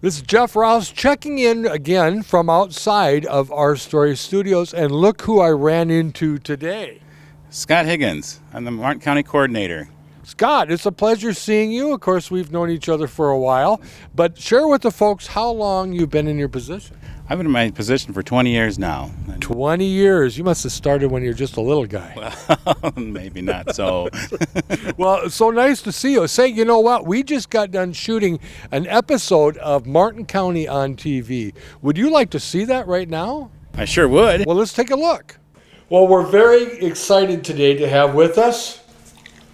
This is Jeff Rouse checking in again from outside of our Story Studios, and look who I ran into today. Scott Higgins. I'm the Martin County Coordinator. Scott, it's a pleasure seeing you. Of course, we've known each other for a while, but share with the folks how long you've been in your position. I've been in my position for 20 years now. 20 years. You must have started when you were just a little guy. Well, maybe not so. Well, it's so nice to see you. Say, you know what? We just got done shooting an episode of Martin County on TV. Would you like to see that right now? I sure would. Well, let's take a look. Well, we're very excited today to have with us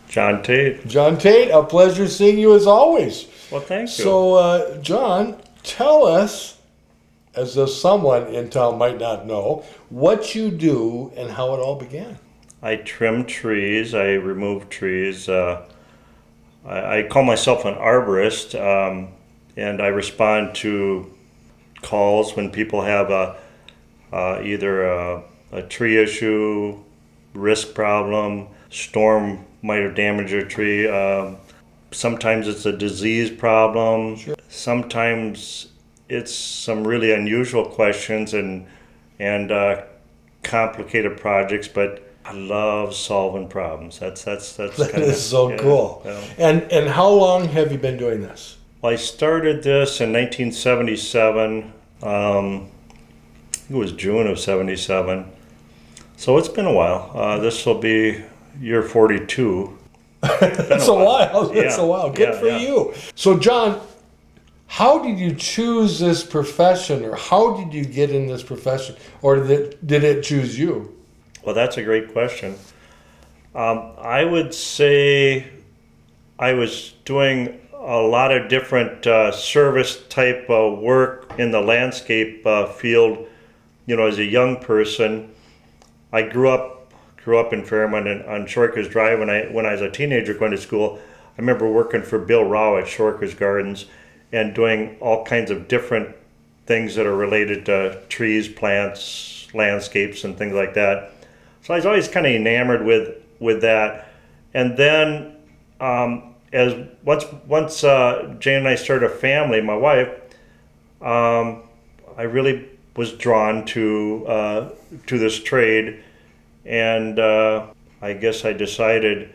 John Thate. John Thate. A pleasure seeing you as always. Well, thank you. So, John, tell us, as though someone in town might not know, what you do and how it all began. I trim trees. I remove trees. I call myself an arborist, and I respond to calls when people have either a tree issue, risk problem, storm might have damaged a tree. Sometimes it's a disease problem. Sure. Sometimes it's some really unusual questions and complicated projects, but I love solving problems. That's That is so cool. Yeah. And how long have you been doing this? Well, I started this in 1977. It was June of 77. So it's been a while. This will be year 42. That's a while. That's Yeah. a while. Good for you. So, John, how did you choose this profession, or how did you get in this profession, or did it choose you? Well, that's a great question. I would say I was doing a lot of different service type work in the landscape field. You know, as a young person, I grew up in Fairmont and on Shorkers Drive. When I was a teenager going to school, I remember working for Bill Rao at Shorkers Gardens and doing all kinds of different things that are related to trees, plants, landscapes, and things like that. So I was always kind of enamored with that. And then as once Jane and I started a family, my wife, I really was drawn to this trade, and I guess I decided.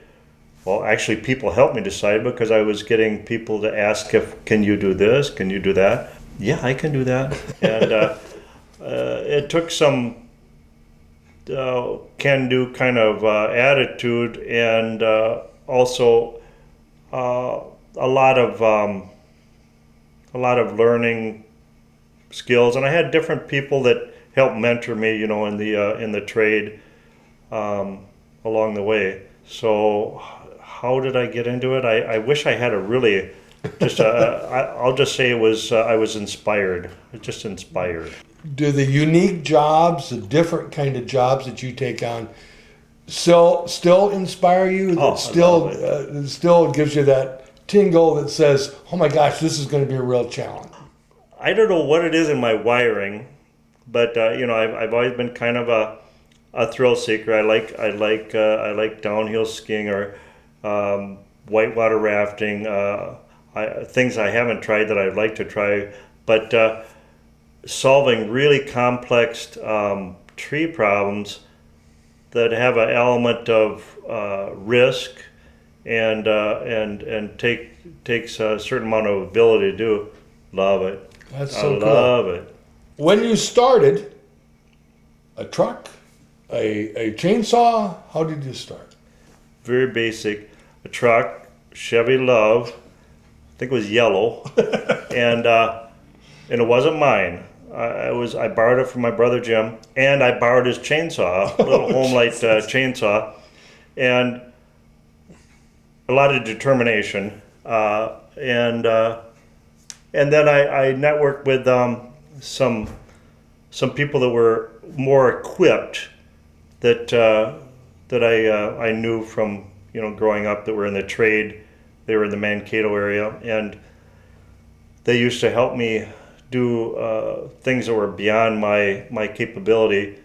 Well, actually, people helped me decide because I was getting people to ask can you do this? Can you do that? Yeah, I can do that. And it took some can-do kind of attitude, and also a lot of learning skills. And I had different people that helped mentor me, you know, in the trade along the way. So how did I get into it? I wish I had a really, I'll just say it was, I was inspired, just inspired. Do the unique jobs, the different kind of jobs that you take on, still inspire you? Oh, Still gives you that tingle that says, oh my gosh, this is going to be a real challenge. I don't know what it is in my wiring, but you know, I've always been kind of a thrill seeker. I like downhill skiing or whitewater rafting, things I haven't tried that I'd like to try, but solving really complex tree problems that have an element of risk and takes a certain amount of ability to do. Love it. That's so cool. I love it. When you started, a truck, a chainsaw, how did you start? Very basic. A truck, Chevy Love, I think it was yellow, and it wasn't mine. I borrowed it from my brother Jim, and I borrowed his chainsaw, a little home light chainsaw, and a lot of determination. And then I networked with some people that were more equipped that I knew from, you know, growing up, that were in the trade. They were in the Mankato area, and they used to help me do things that were beyond my capability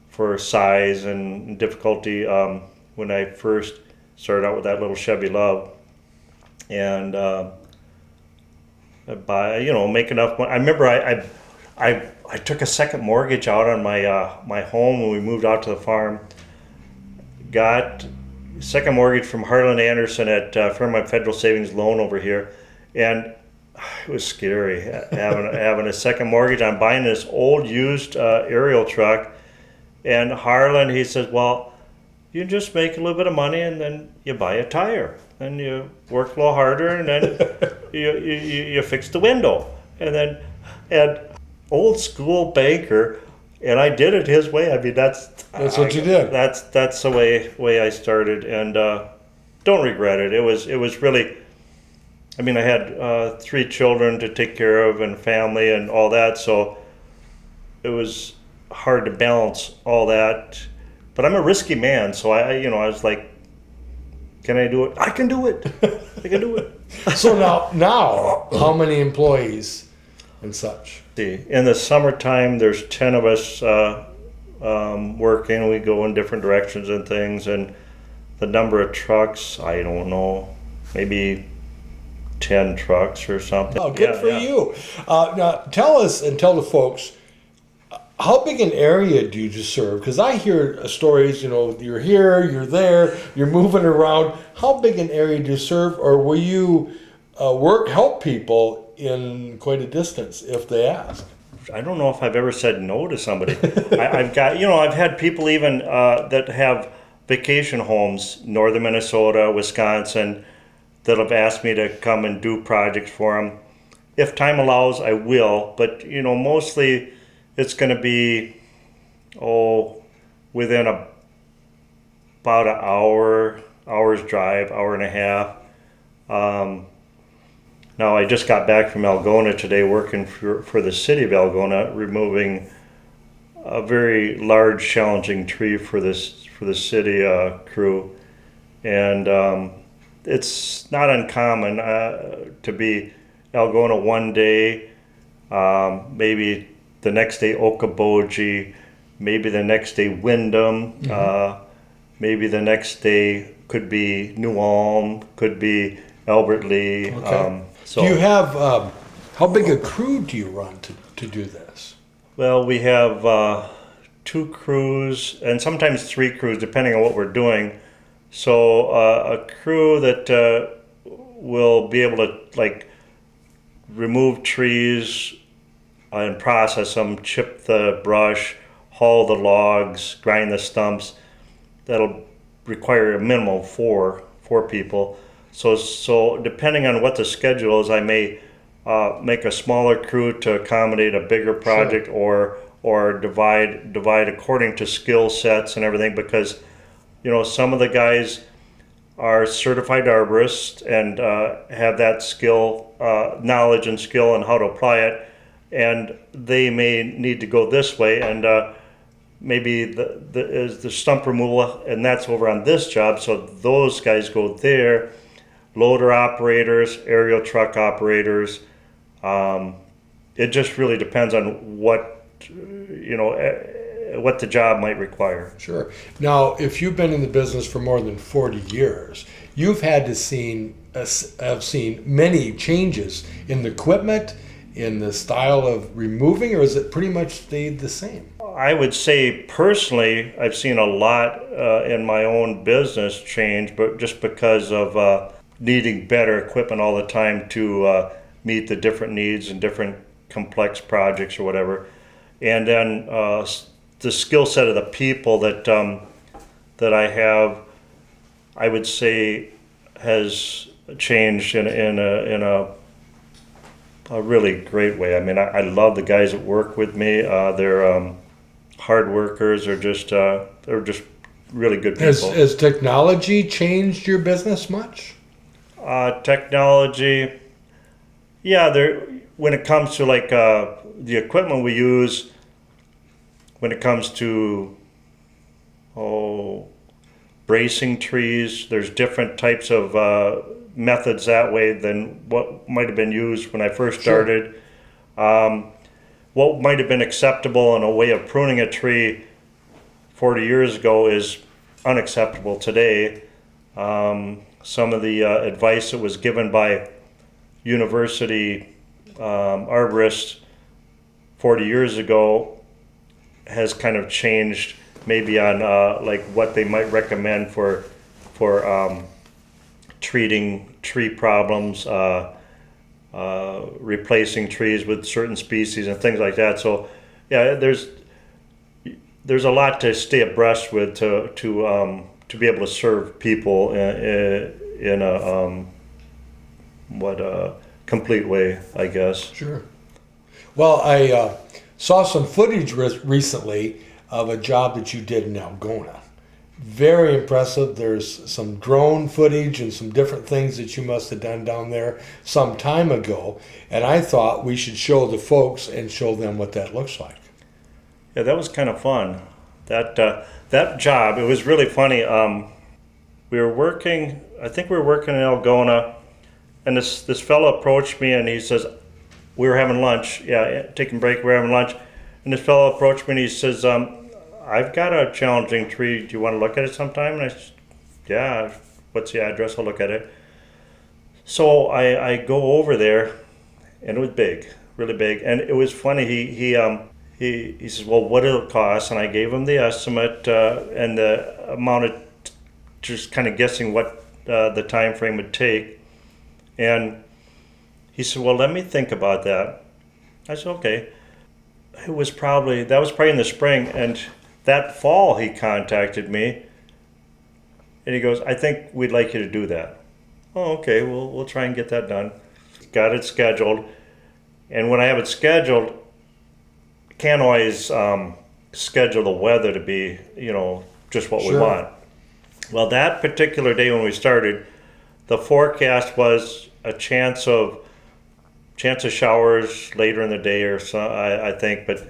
for size and difficulty when I first started out with that little Chevy Love. And make enough money. I remember I took a second mortgage out on my home when we moved out to the farm. Got second mortgage from Harlan Anderson at Fairmont Federal Savings Loan over here, and it was scary having a second mortgage. I'm buying this old used aerial truck, and Harlan, he says, well, you just make a little bit of money and then you buy a tire and you work a little harder and then you fix the window, and old school banker. And I did it his way. I mean, that's what you did. That's the way I started, and don't regret it. It was really. I mean, I had 3 children to take care of and family and all that, so it was hard to balance all that. But I'm a risky man, so I was like, can I do it? I can do it. I can do it. So now, how many employees and such? In the summertime, there's 10 of us working. We go in different directions and things, and the number of trucks, I don't know, maybe 10 trucks or something. Oh, good for you. Now, tell us and tell the folks, how big an area do you serve? Because I hear stories, you're here, you're there, you're moving around. How big an area do you serve, or will you help people in quite a distance if they ask? I don't know if I've ever said no to somebody. I've had people even that have vacation homes, northern Minnesota, Wisconsin, that have asked me to come and do projects for them. If time allows, I will, but mostly it's going to be within about an hour's drive, hour and a half. Now, I just got back from Algona today working for the city of Algona, removing a very large, challenging tree for the city crew. And it's not uncommon to be Algona one day, maybe the next day Okoboji, maybe the next day Windham, maybe the next day could be New Ulm, could be Albert Lee. Okay. Do you have, how big a crew do you run to do this? Well, we have 2 crews and sometimes 3 crews depending on what we're doing. So a crew that will be able to remove trees and process them, chip the brush, haul the logs, grind the stumps. That'll require a minimum of 4 people. So depending on what the schedule is, I may make a smaller crew to accommodate a bigger project, Sure. or divide according to skill sets and everything, because some of the guys are certified arborists and have that skill, knowledge and skill on how to apply it, and they may need to go this way, and maybe the stump removal, and that's over on this job, so those guys go there. Loader operators, aerial truck operators. It just really depends on what the job might require. Sure. Now, if you've been in the business for more than 40 years, you've had to have seen many changes in the equipment, in the style of removing, or is it pretty much stayed the same? I would say personally, I've seen a lot in my own business change, but just because of needing better equipment all the time to meet the different needs and different complex projects or whatever. And then the skill set of the people that I have, I would say, has changed in a really great way. I mean, I love the guys that work with me. They're hard workers. They're just really good people. Has technology changed your business much? Technology, yeah. When it comes to the equipment we use, when it comes to bracing trees, there's different types of methods that way than what might have been used when I first started. Sure. What might have been acceptable in a way of pruning a tree 40 years ago is unacceptable today. Some of the advice that was given by university arborist 40 years ago has kind of changed maybe on like what they might recommend for treating tree problems, replacing trees with certain species and things like that. So yeah, there's a lot to stay abreast with to be able to serve people in a complete way, I guess. Sure. Well, I saw some footage recently of a job that you did in Algona. Very impressive. There's some drone footage and some different things that you must have done down there some time ago. And I thought we should show the folks and show them what that looks like. Yeah, that was kind of fun. That job, it was really funny. We were working, I think we were working in Algona, and this fellow approached me and he says, we were having lunch, taking a break, we were having lunch, and this fellow approached me and he says, I've got a challenging tree, do you want to look at it sometime? And I said, yeah, what's the address? I'll look at it. So I go over there, and it was big, really big, and it was funny, he says, well, what it'll cost? And I gave him the estimate and the amount of, just kind of guessing what the time frame would take. And he said, well, let me think about that. I said, okay. That was probably in the spring. And that fall he contacted me. And he goes, I think we'd like you to do that. Oh, okay, we'll try and get that done. Got it scheduled. And when I have it scheduled, can't always schedule the weather to be, just what we want. Well, that particular day when we started, the forecast was a chance of showers later in the day or so, I think. But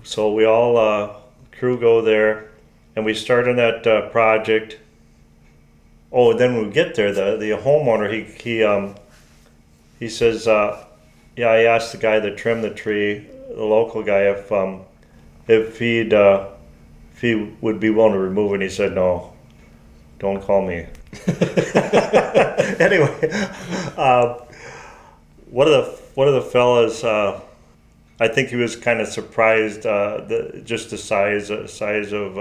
so we all crew go there, and we start on that project. Oh, and then when we get there, the homeowner he says, yeah, I asked the guy that trimmed the tree, the local guy, if he would be willing to remove it. And he said, no, don't call me. Anyway, one of the fellas, I think he was kind of surprised just the size of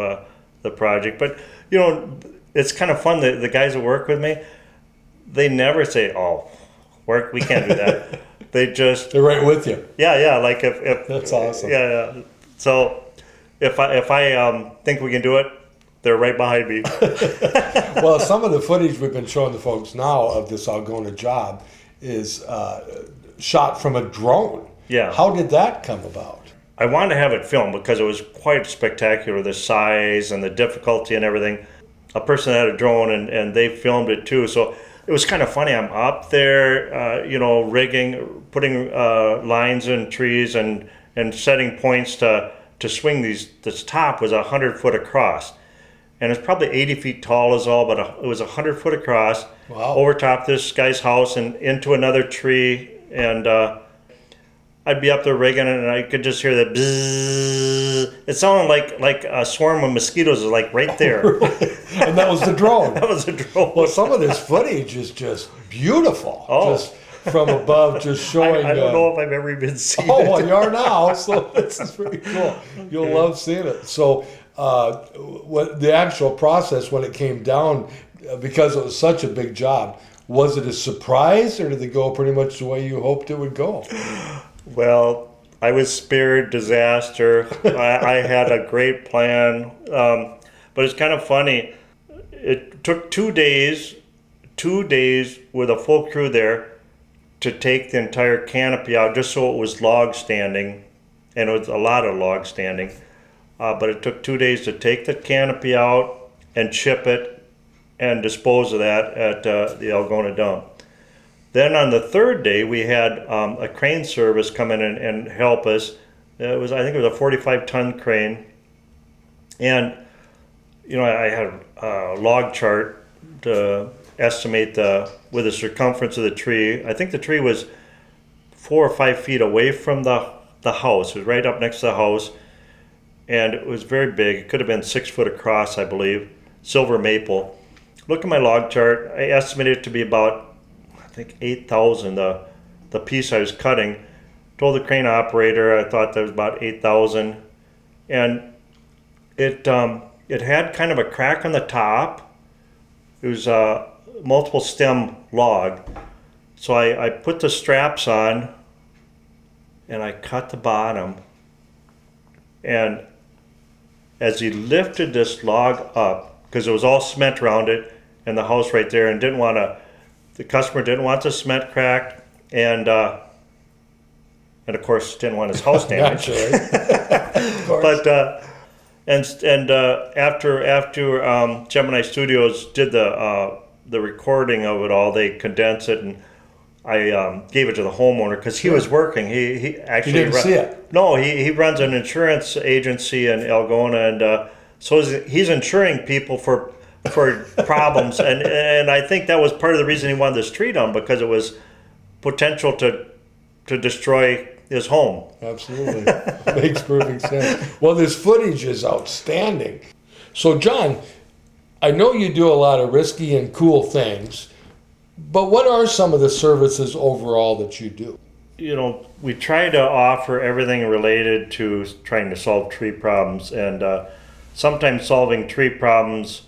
the project. But it's kind of fun. The guys that work with me, they never say, "Oh, we can't do that." They're right with you. Yeah. Like if that's awesome. Yeah. So if I think we can do it, they're right behind me. Well, some of the footage we've been showing the folks now of this Algona job is shot from a drone. Yeah. How did that come about? I wanted to have it filmed because it was quite spectacular, the size and the difficulty and everything. A person had a drone and they filmed it too. So it was kind of funny. I'm up there, rigging, putting lines in trees and setting points to swing these. This top was 100 foot across. And it's probably 80 feet tall is all, but it was 100 foot across. Wow. Over top this guy's house and into another tree. And I'd be up there rigging it, and I could just hear the bzzz. It sounded like a swarm of mosquitoes was like right there. And that was the drone. That was a drone. Well, some of this footage is just beautiful. Oh. Just from above, just showing. I don't know if I've ever even seen Oh, it. well, you are now, so this is pretty cool. You'll love seeing it. So, what the actual process when it came down, because it was such a big job, was it a surprise, or did it go pretty much the way you hoped it would go? Well, I was spared disaster. I had a great plan, but it's kind of funny. It took 2 days with a full crew there to take the entire canopy out, just so it was log standing, and it was a lot of log standing. But it took 2 days to take the canopy out and chip it and dispose of that at the Algona dump. Then on the third day, we had a crane service come in and help us. I think it was a 45-ton crane. And, I had a log chart to estimate with the circumference of the tree. I think the tree was 4 or 5 feet away from the house. It was right up next to the house. And it was very big. It could have been 6 foot across, I believe. Silver maple. Look at my log chart. I estimated it to be about, I think, 8,000. the piece I was cutting. Told the crane operator I thought that was about 8,000, and it had kind of a crack on the top. It was a multiple stem log, so I put the straps on, and I cut the bottom. And as he lifted this log up, because it was all cement around it, and the house right there, and the customer didn't want the cement cracked, and of course didn't want his house damaged. But after Gemini Studios did the recording of it all, they condensed it, and I gave it to the homeowner because he was working. He actually didn't see it. No, he runs an insurance agency in Algona, and so he's insuring people for problems, and I think that was part of the reason he wanted this tree done, because it was potential to destroy his home. Absolutely. Makes perfect sense. Well, this footage is outstanding. So, John, I know you do a lot of risky and cool things, but what are some of the services overall that you do? You know, we try to offer everything related to trying to solve tree problems, and sometimes solving tree problems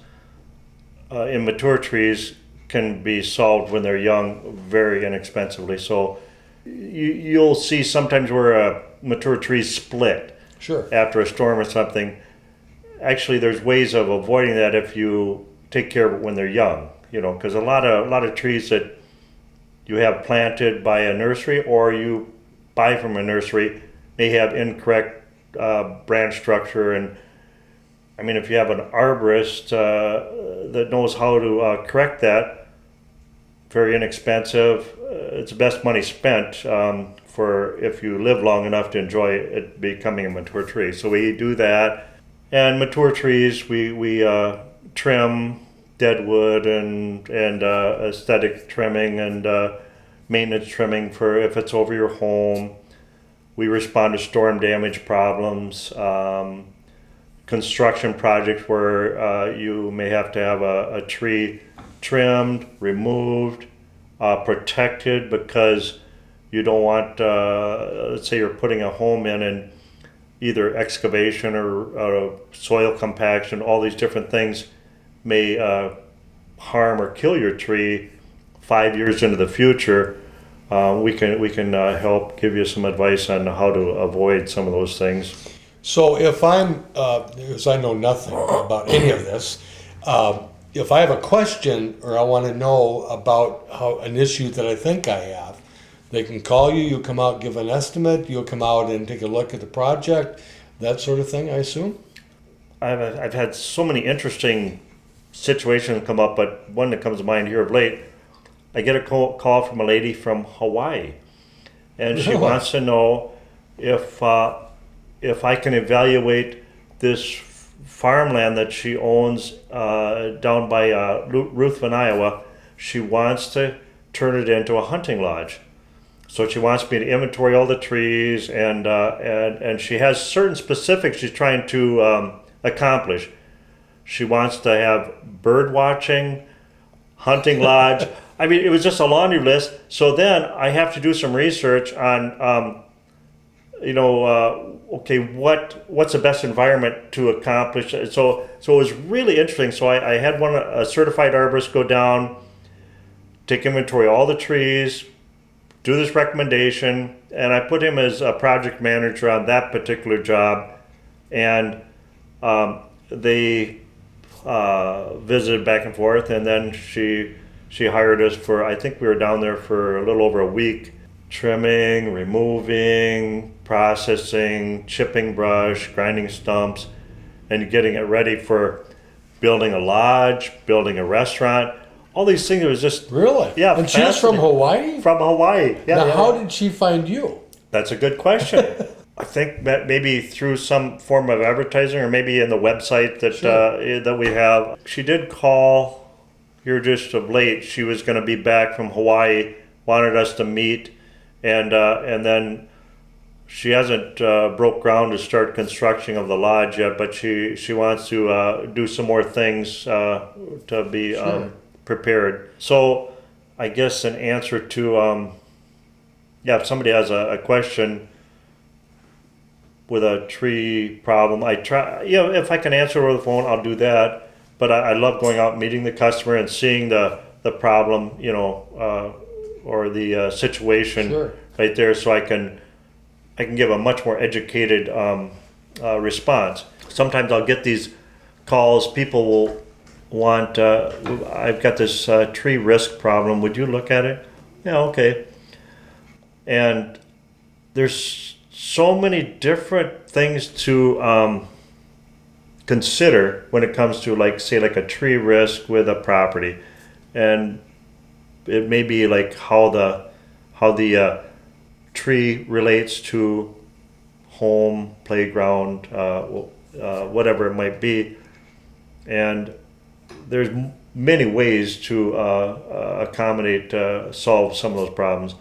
in mature trees can be solved when they're young very inexpensively. So you'll see sometimes where a mature tree split after a storm or something. Actually, there's ways of avoiding that if you take care of it when they're young. You know, because a lot of trees that you have planted by a nursery or you buy from a nursery may have incorrect branch structure. And I mean, if you have an arborist that knows how to correct that, very inexpensive. It's best money spent for if you live long enough to enjoy it becoming a mature tree. So we do that. And mature trees, we trim dead wood and aesthetic trimming and maintenance trimming for if it's over your home. We respond to storm damage problems, construction projects where you may have to have a tree trimmed, removed, protected because you don't want, let's say you're putting a home in and either excavation or soil compaction, all these different things may harm or kill your tree 5 years into the future. We can help give you some advice on how to avoid some of those things. So if I'm, because I know nothing about any of this, if I have a question or I want to know about an issue that I think I have, they can call you, you'll come out, give an estimate, you'll come out and take a look at the project, that sort of thing, I assume? I've had so many interesting situations come up, but one that comes to mind here of late, I get a call from a lady from Hawaii, and she wants to know if I can evaluate this farmland that she owns down by Ruthven, Iowa. She wants to turn it into a hunting lodge. So she wants me to inventory all the trees, and she has certain specifics she's trying to accomplish. She wants to have bird watching, hunting lodge. I mean, it was just a laundry list. So then I have to do some research on, okay, what's the best environment to accomplish it? So it was really interesting. So I had a certified arborist go down, take inventory of all the trees, do this recommendation, and I put him as a project manager on that particular job, and they visited back and forth, and then she hired us for, I think we were down there for a little over a week, trimming, removing, processing, chipping brush, grinding stumps, and getting it ready for building a lodge, building a restaurant. All these things, it was just... Really? Yeah. And she's from Hawaii? From Hawaii, yeah. Now, how did she find you? That's a good question. I think that maybe through some form of advertising or maybe in the website that that we have. She did call here just of late. She was going to be back from Hawaii, wanted us to meet, and then she hasn't broke ground to start construction of the lodge yet, but she wants to do some more things to be prepared. So I guess an answer to yeah, if somebody has a question with a tree problem, I try, if I can answer over the phone, I'll do that. But I love going out, meeting the customer and seeing the problem, or the situation Sure. right there, so I can give a much more educated response. Sometimes I'll get these calls, people will want, I've got this tree risk problem, would you look at it? Yeah, okay. And there's so many different things to consider when it comes to, like, say, like a tree risk with a property. And it may be like how the tree relates to home, playground, whatever it might be. And there's many ways to accommodate, solve some of those problems.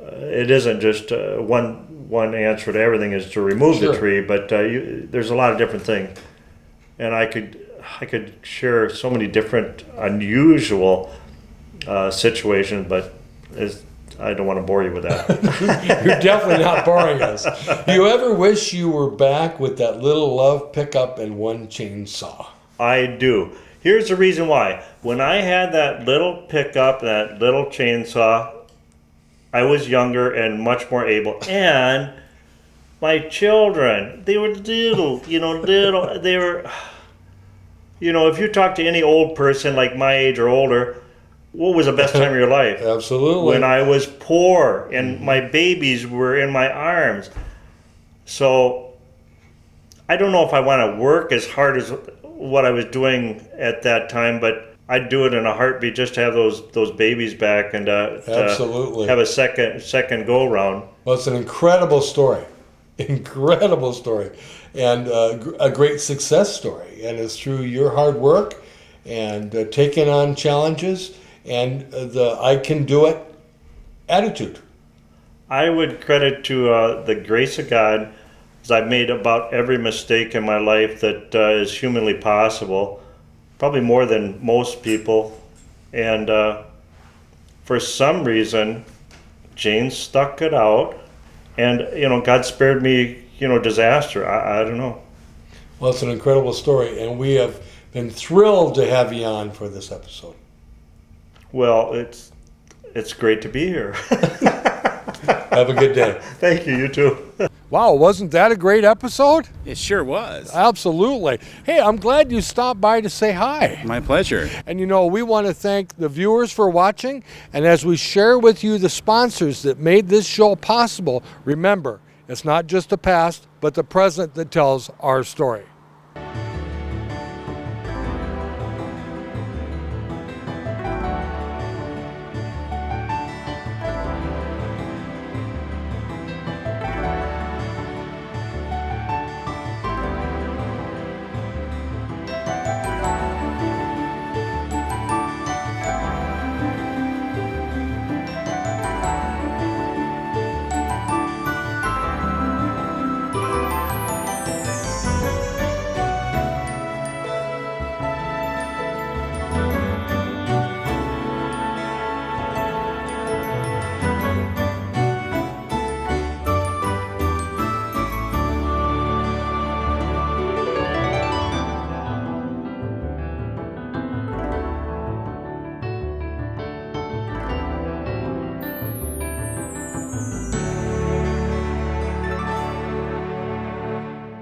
It isn't just one answer to everything is to remove Sure. the tree, but there's a lot of different things. And I could share so many different unusual situations, but I don't want to bore you with that. You're definitely not boring us. Do you ever wish you were back with that little love pickup and one chainsaw? I do. Here's the reason why. When I had that little pickup, that little chainsaw, I was younger and much more able. And my children, they were little, little. They were, if you talk to any old person like my age or older, what was the best time of your life? Absolutely. When I was poor and my babies were in my arms. So I don't know if I want to work as hard as what I was doing at that time, but I'd do it in a heartbeat just to have those babies back and Absolutely. to have a second go round. Well, it's an incredible story. Incredible story. And a great success story. And it's through your hard work and taking on challenges and the I can do it attitude. I would credit to the grace of God, as I've made about every mistake in my life that is humanly possible, probably more than most people. And for some reason, Jane stuck it out, and God spared me disaster. I don't know. Well, it's an incredible story, and we have been thrilled to have you on for this episode. Well, it's great to be here. Have a good day. Thank you, you too. Wow, wasn't that a great episode? It sure was. Absolutely. Hey, I'm glad you stopped by to say hi. My pleasure. And we want to thank the viewers for watching. And as we share with you the sponsors that made this show possible, remember, it's not just the past, but the present that tells our story.